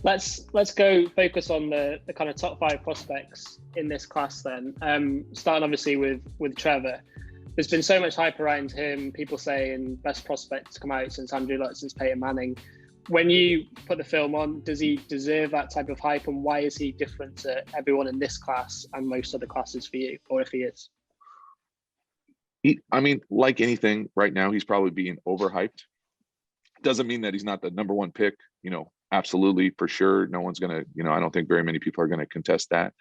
Let's go focus on the kind of top five prospects in this class then. Starting obviously with Trevor. There's been so much hype around him. People saying best prospect to come out since Andrew Luck, since Peyton Manning. When you put the film on, does he deserve that type of hype, and why is he different to everyone in this class and most other classes for you, or if he is? I mean, like anything right now, he's probably being overhyped. Doesn't mean that he's not the number one pick, absolutely, for sure. No one's going to, I don't think very many people are going to contest that.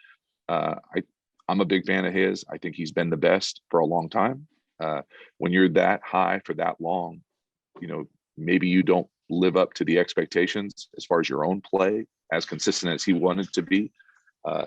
I'm a big fan of his. I think he's been the best for a long time. When you're that high for that long, maybe you don't live up to the expectations as far as your own play, as consistent as he wanted to be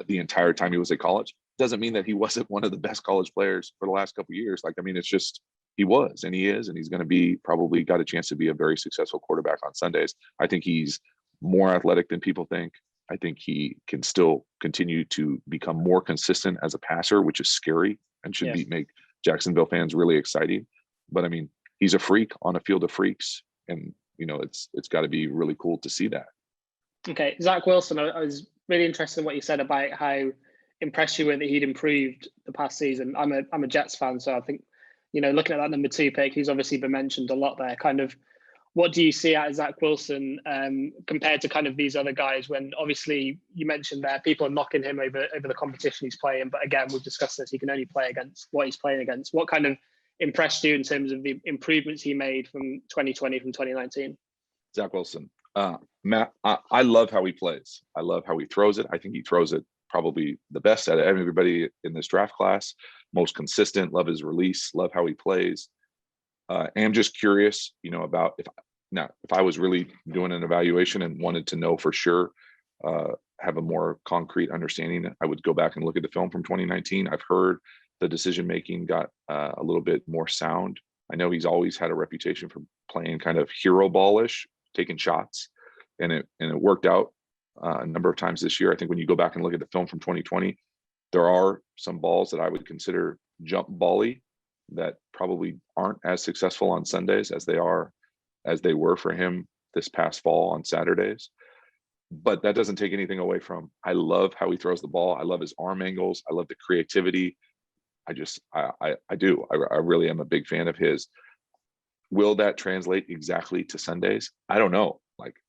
the entire time he was at college. Doesn't mean that he wasn't one of the best college players for the last couple of years. It's just he was, and he is, and he's going to be probably got a chance to be a very successful quarterback on Sundays. I think he's more athletic than people think. I think he can still continue to become more consistent as a passer, which is scary and should make Jacksonville fans really excited. But I mean, he's a freak on a field of freaks, and it's got to be really cool to see that. Okay, Zach Wilson, I was really interested in what you said about how impressed you were that he'd improved the past season. I'm a Jets fan, so I think, looking at that number 2 pick, who's obviously been mentioned a lot there, kind of what do you see out of Zach Wilson compared to kind of these other guys, when obviously you mentioned there people are knocking him over the competition he's playing, but again, we've discussed this, he can only play against what he's playing against. What kind of impressed you in terms of the improvements he made from 2020, from 2019? Zach Wilson. Matt, I love how he plays. I love how he throws it. I think he throws it probably the best out of everybody in this draft class, most consistent, love his release, love how he plays. And I'm just curious, about if I was really doing an evaluation and wanted to know for sure, have a more concrete understanding, I would go back and look at the film from 2019. I've heard the decision-making got a little bit more sound. I know he's always had a reputation for playing kind of hero ballish, taking shots, and it worked out a number of times this year. I think when you go back and look at the film from 2020, there are some balls that I would consider jump bally that probably aren't as successful on Sundays as they were for him this past fall on Saturdays. But that doesn't take anything away from, I love how he throws the ball. I love his arm angles. I love the creativity. I do. I really am a big fan of his. Will that translate exactly to Sundays? I don't know.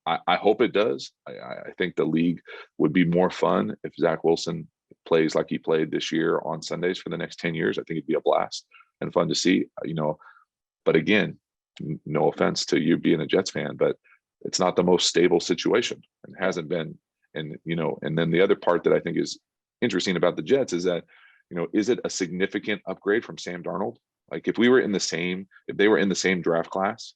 I hope it does. I think the league would be more fun if Zach Wilson plays like he played this year on Sundays for the next 10 years. I think it'd be a blast and fun to see, but again, no offense to you being a Jets fan, but it's not the most stable situation and hasn't been. And then the other part that I think is interesting about the Jets is that, is it a significant upgrade from Sam Darnold? If they were in the same draft class,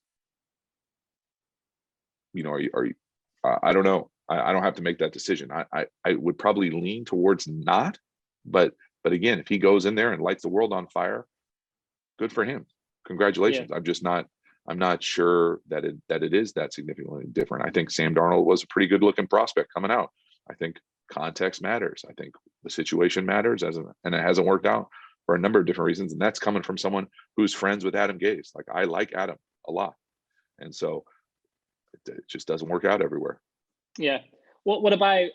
I don't know. I don't have to make that decision. I would probably lean towards not, but again, if he goes in there and lights the world on fire, good for him. Congratulations. Yeah. I'm not sure that it is that significantly different. I think Sam Darnold was a pretty good looking prospect coming out. I think context matters. I think the situation matters, and it hasn't worked out for a number of different reasons. And that's coming from someone who's friends with Adam Gase. I like Adam a lot. And so it just doesn't work out everywhere. Yeah. What about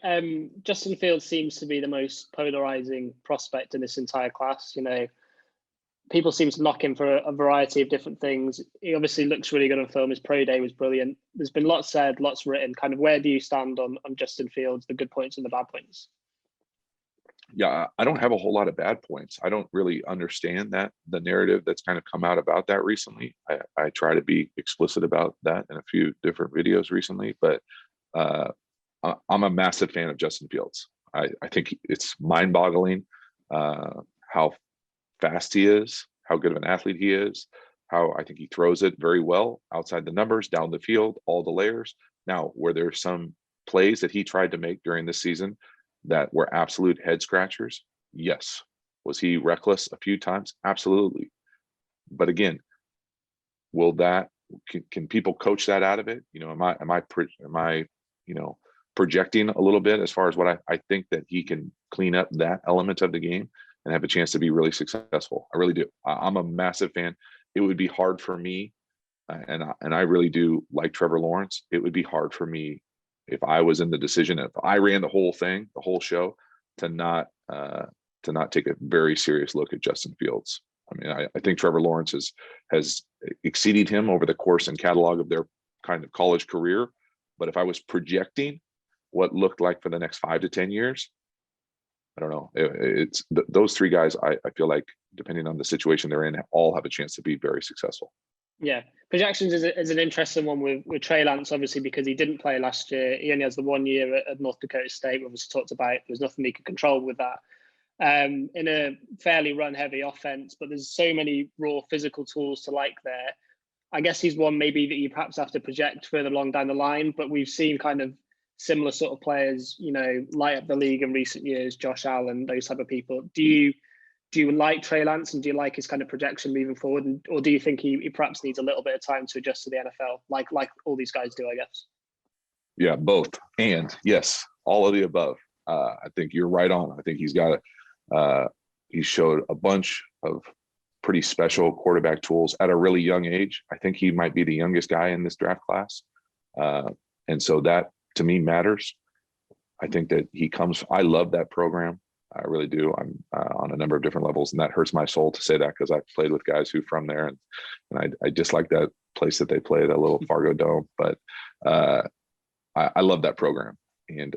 Justin Fields? Seems to be the most polarizing prospect in this entire class. People seem to knock him for a variety of different things. He obviously looks really good on film. His pro day was brilliant. There's been lots said, lots written. Kind of where do you stand on Justin Fields, the good points and the bad points? Yeah, I don't have a whole lot of bad points. I don't really understand the narrative that's kind of come out about that recently. I try to be explicit about that in a few different videos recently, but I'm a massive fan of Justin Fields. I think it's mind-boggling how fast he is, how good of an athlete he is, how I think he throws it very well outside the numbers, down the field, all the layers. Now, were there some plays that he tried to make during this season that were absolute head scratchers? Yes. Was he reckless a few times? Absolutely. But again, can people coach that out of it? Am I projecting a little bit as far as what I think that he can clean up that element of the game and have a chance to be really successful? I really do. I'm a massive fan. It would be hard for me, and I really do like Trevor Lawrence. It would be hard for me if I was in the decision, if I ran the whole thing, the whole show, to not take a very serious look at Justin Fields. I mean, I think Trevor Lawrence has exceeded him over the course and catalog of their kind of college career. But if I was projecting what looked like for the next 5 to 10 years, I don't know. It's those three guys. I feel like, depending on the situation they're in, all have a chance to be very successful. Yeah, projections is an interesting one with Trey Lance, obviously, because he didn't play last year. He only has the 1 year at North Dakota State. We obviously talked about there's nothing he could control with that. In a fairly run-heavy offense, but there's so many raw physical tools to like there. I guess he's one maybe that you perhaps have to project further along down the line, but we've seen kind of similar sort of players, light up the league in recent years, Josh Allen, those type of people. Do you like Trey Lance, and do you like his kind of projection moving forward? Or do you think he perhaps needs a little bit of time to adjust to the NFL, like all these guys do, I guess? Yeah, both. And yes, all of the above. I think you're right on. I think he showed a bunch of pretty special quarterback tools at a really young age. I think he might be the youngest guy in this draft class. And so that, to me, matters. I think that I love that program. I really do. I'm on a number of different levels, and that hurts my soul to say that, because I've played with guys who from there, and I dislike that place that they play, that little Fargo Dome. But I love that program. And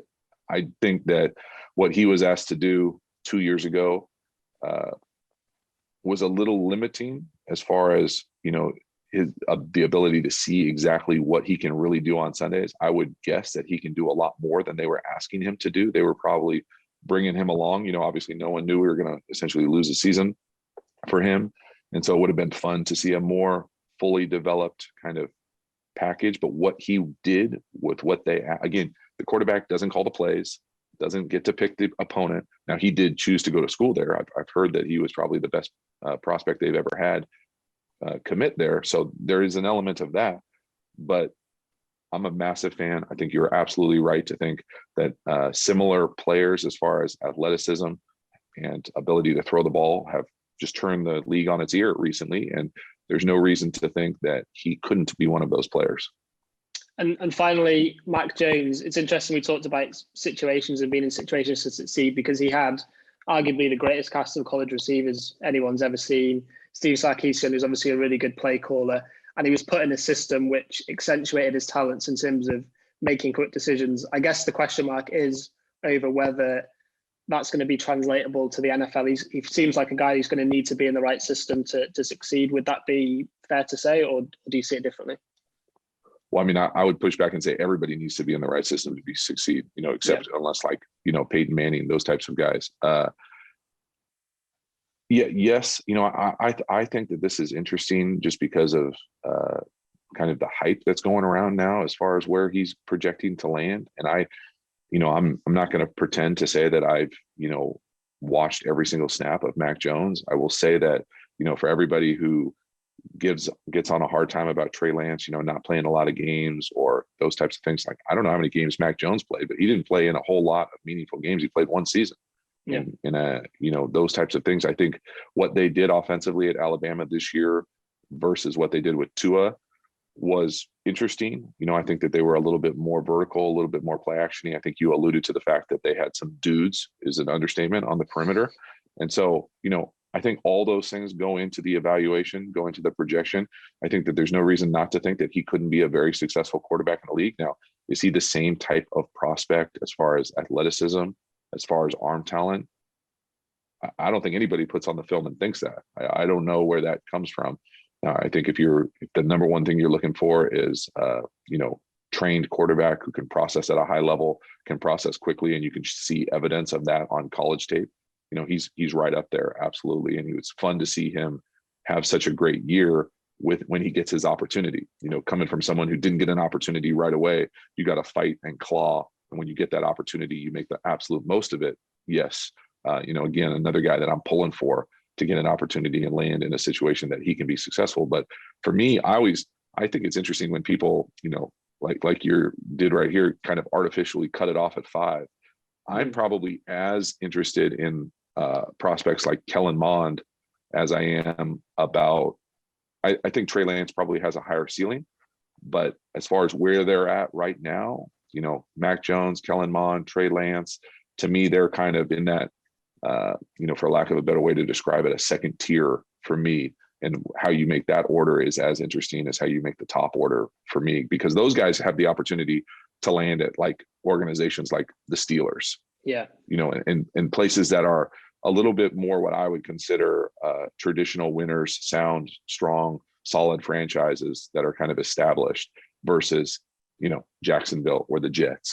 I think that what he was asked to do 2 years ago was a little limiting as far as, the ability to see exactly what he can really do on Sundays. I would guess that he can do a lot more than they were asking him to do. They were probably bringing him along. Obviously no one knew we were going to essentially lose a season for him. And so it would have been fun to see a more fully developed kind of package. But what he did with what again, the quarterback doesn't call the plays, doesn't get to pick the opponent. Now, he did choose to go to school there. I've heard that he was probably the best prospect they've ever had commit there. So there is an element of that. But I'm a massive fan. I think you're absolutely right to think that similar players, as far as athleticism and ability to throw the ball, have just turned the league on its ear recently. And there's no reason to think that he couldn't be one of those players. And finally, Mac Jones. It's interesting we talked about situations and being in situations to succeed, because he had arguably the greatest cast of college receivers anyone's ever seen. Steve Sarkisian, who's obviously a really good play caller, and he was put in a system which accentuated his talents in terms of making quick decisions. I guess the question mark is over whether that's going to be translatable to the NFL. He seems like a guy who's going to need to be in the right system to succeed. Would that be fair to say, or do you see it differently? Well, I mean, I would push back and say everybody needs to be in the right system to succeed, except unless Peyton Manning, those types of guys. Yes. I think that this is interesting just because of kind of the hype that's going around now as far as where he's projecting to land. And I'm not going to pretend to say that I've, watched every single snap of Mac Jones. I will say that, for everybody who gets on a hard time about Trey Lance, not playing a lot of games or those types of things. Like, I don't know how many games Mac Jones played, but he didn't play in a whole lot of meaningful games. He played one season. Yeah. Those types of things. I think what they did offensively at Alabama this year versus what they did with Tua was interesting. I think that they were a little bit more vertical, a little bit more play actiony. I think you alluded to the fact that they had some dudes, is an understatement, on the perimeter. And so, I think all those things go into the evaluation, go into the projection. I think that there's no reason not to think that he couldn't be a very successful quarterback in the league. Now, is he the same type of prospect as far as athleticism, as far as arm talent? I don't think anybody puts on the film and thinks that. I don't know where that comes from. Now, I think if the number one thing you're looking for is, trained quarterback who can process at a high level, can process quickly, and you can see evidence of that on college tape, he's right up there. Absolutely. And it was fun to see him have such a great year when he gets his opportunity, coming from someone who didn't get an opportunity right away. You got to fight and claw. And when you get that opportunity, you make the absolute most of it. Yes. Again, another guy that I'm pulling for to get an opportunity and land in a situation that he can be successful. But for me, I think it's interesting when people, like you did right here, kind of artificially cut it off at 5. I'm probably as interested in prospects like Kellen Mond as I am about, I think Trey Lance probably has a higher ceiling, but as far as where they're at right now, Mac Jones, Kellen Mond, Trey Lance. To me, they're kind of in that, for lack of a better way to describe it, a second tier for me. And how you make that order is as interesting as how you make the top order for me, because those guys have the opportunity to land at like organizations like the Steelers. Yeah. In places that are a little bit more what I would consider traditional winners, sound, strong, solid franchises that are kind of established versus, Jacksonville or the Jets.